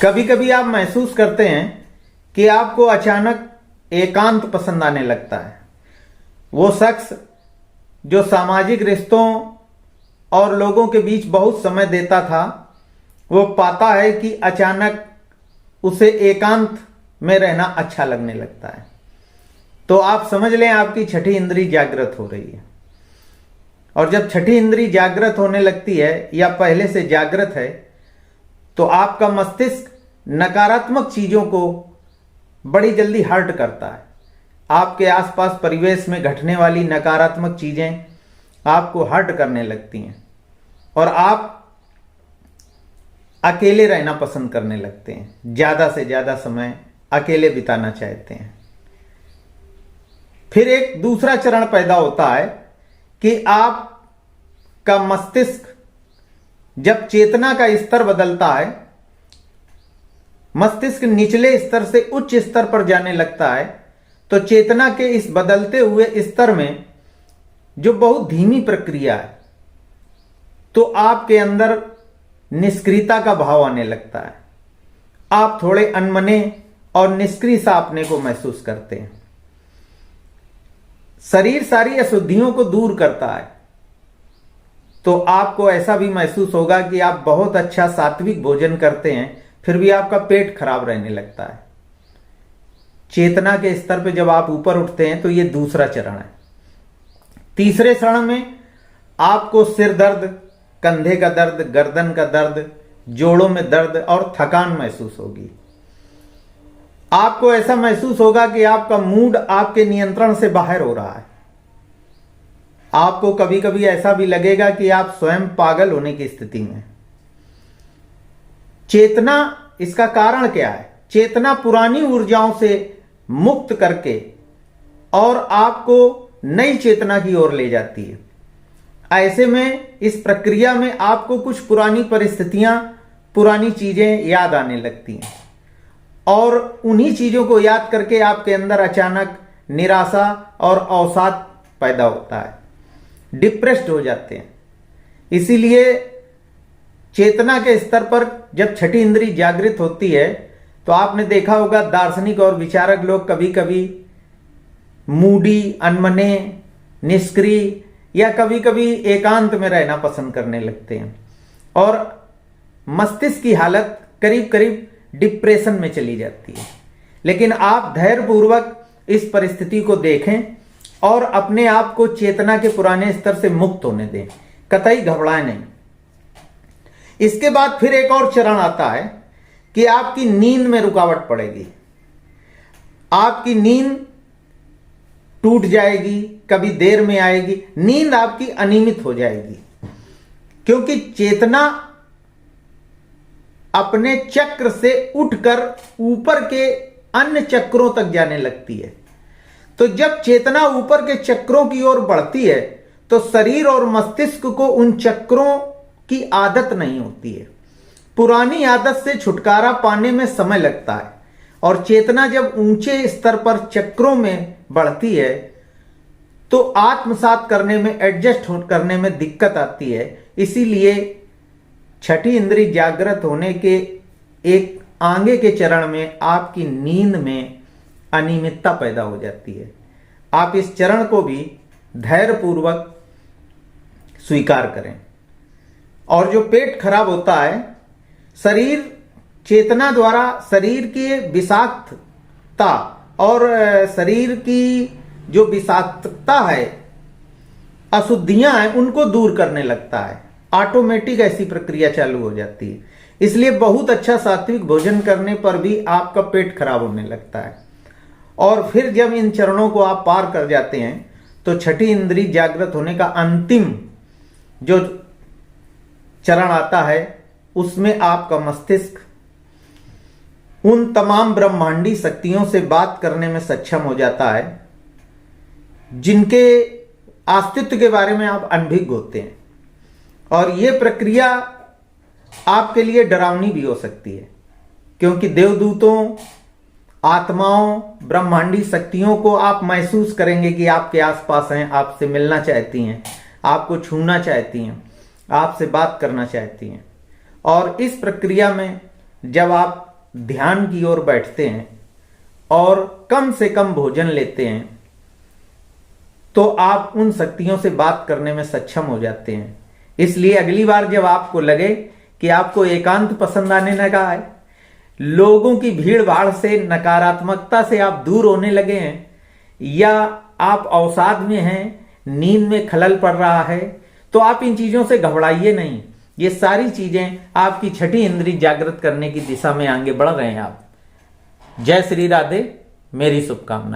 कभी कभी आप महसूस करते हैं कि आपको अचानक एकांत पसंद आने लगता है। वो शख्स जो सामाजिक रिश्तों और लोगों के बीच बहुत समय देता था, वो पाता है कि अचानक उसे एकांत में रहना अच्छा लगने लगता है। तो आप समझ लें आपकी छठी इंद्री जागृत हो रही है। और जब छठी इंद्री जागृत होने लगती है या पहले से जागृत है, तो आपका मस्तिष्क नकारात्मक चीजों को बड़ी जल्दी हर्ट करता है। आपके आसपास परिवेश में घटने वाली नकारात्मक चीजें आपको हर्ट करने लगती हैं और आप अकेले रहना पसंद करने लगते हैं। ज्यादा से ज्यादा समय अकेले बिताना चाहते हैं। फिर एक दूसरा चरण पैदा होता है कि आपका मस्तिष्क जब चेतना का स्तर बदलता है, मस्तिष्क निचले स्तर से उच्च स्तर पर जाने लगता है, तो चेतना के इस बदलते हुए स्तर में जो बहुत धीमी प्रक्रिया है, तो आपके अंदर निष्क्रियता का भाव आने लगता है। आप थोड़े अनमने और निष्क्रिय सा अपने को महसूस करते हैं। शरीर सारी अशुद्धियों को दूर करता है, तो आपको ऐसा भी महसूस होगा कि आप बहुत अच्छा सात्विक भोजन करते हैं, फिर भी आपका पेट खराब रहने लगता है। चेतना के स्तर पे जब आप ऊपर उठते हैं तो ये दूसरा चरण है। तीसरे चरण में आपको सिर दर्द, कंधे का दर्द, गर्दन का दर्द, जोड़ों में दर्द और थकान महसूस होगी। आपको ऐसा महसूस होगा कि आपका मूड आपके नियंत्रण से बाहर हो रहा है। आपको कभी कभी ऐसा भी लगेगा कि आप स्वयं पागल होने की स्थिति में। चेतना, इसका कारण क्या है? चेतना पुरानी ऊर्जाओं से मुक्त करके और आपको नई चेतना की ओर ले जाती है। ऐसे में इस प्रक्रिया में आपको कुछ पुरानी परिस्थितियां, पुरानी चीजें याद आने लगती हैं और उन्हीं चीजों को याद करके आपके अंदर अचानक निराशा और अवसाद पैदा होता है। डिप्रेस्ड हो जाते हैं। इसीलिए चेतना के स्तर पर जब छठी इंद्री जागृत होती है, तो आपने देखा होगा दार्शनिक और विचारक लोग कभी कभी मूडी, अनमने, निष्क्रिय या कभी कभी एकांत में रहना पसंद करने लगते हैं और मस्तिष्क की हालत करीब करीब डिप्रेशन में चली जाती है। लेकिन आप धैर्यपूर्वक इस परिस्थिति को देखें और अपने आप को चेतना के पुराने स्तर से मुक्त होने दें, कतई घबराएं नहीं। इसके बाद फिर एक और चरण आता है कि आपकी नींद में रुकावट पड़ेगी। आपकी नींद टूट जाएगी, कभी देर में आएगी, नींद आपकी अनियमित हो जाएगी, क्योंकि चेतना अपने चक्र से उठकर ऊपर के अन्य चक्रों तक जाने लगती है। तो जब चेतना ऊपर के चक्रों की ओर बढ़ती है, तो शरीर और मस्तिष्क को उन चक्रों की आदत नहीं होती है। पुरानी आदत से छुटकारा पाने में समय लगता है और चेतना जब ऊंचे स्तर पर चक्रों में बढ़ती है, तो आत्मसात करने में, एडजस्ट करने में दिक्कत आती है। इसीलिए छठी इंद्री जागृत होने के एक आगे के चरण में आपकी नींद में अनियमितता पैदा हो जाती है। आप इस चरण को भी धैर्यपूर्वक स्वीकार करें। और जो पेट खराब होता है, शरीर चेतना द्वारा शरीर की विषाक्तता और शरीर की जो विषाक्तता है, अशुद्धियां हैं, उनको दूर करने लगता है। ऑटोमेटिक ऐसी प्रक्रिया चालू हो जाती है। इसलिए बहुत अच्छा सात्विक भोजन करने पर भी आपका पेट खराब होने लगता है। और फिर जब इन चरणों को आप पार कर जाते हैं, तो छठी इंद्री जागृत होने का अंतिम जो चरण आता है, उसमें आपका मस्तिष्क उन तमाम ब्रह्मांडी शक्तियों से बात करने में सक्षम हो जाता है जिनके अस्तित्व के बारे में आप अनभिज्ञ होते हैं। और यह प्रक्रिया आपके लिए डरावनी भी हो सकती है, क्योंकि देवदूतों, आत्माओं, ब्रह्मांडी शक्तियों को आप महसूस करेंगे कि आपके आसपास हैं, आपसे मिलना चाहती हैं, आपको छूना चाहती हैं, आपसे बात करना चाहती हैं। और इस प्रक्रिया में जब आप ध्यान की ओर बैठते हैं और कम से कम भोजन लेते हैं तो आप उन शक्तियों से बात करने में सक्षम हो जाते हैं। इसलिए अगली बार जब आपको लगे कि आपको एकांत पसंद आने लगा है, लोगों की भीड़ भाड़ से, नकारात्मकता से आप दूर होने लगे हैं, या आप अवसाद में हैं, नींद में खलल पड़ रहा है, तो आप इन चीजों से घबराइए नहीं। ये सारी चीजें आपकी छठी इंद्री जागृत करने की दिशा में आगे बढ़ रहे हैं आप। जय श्री राधे, मेरी शुभकामनाएं।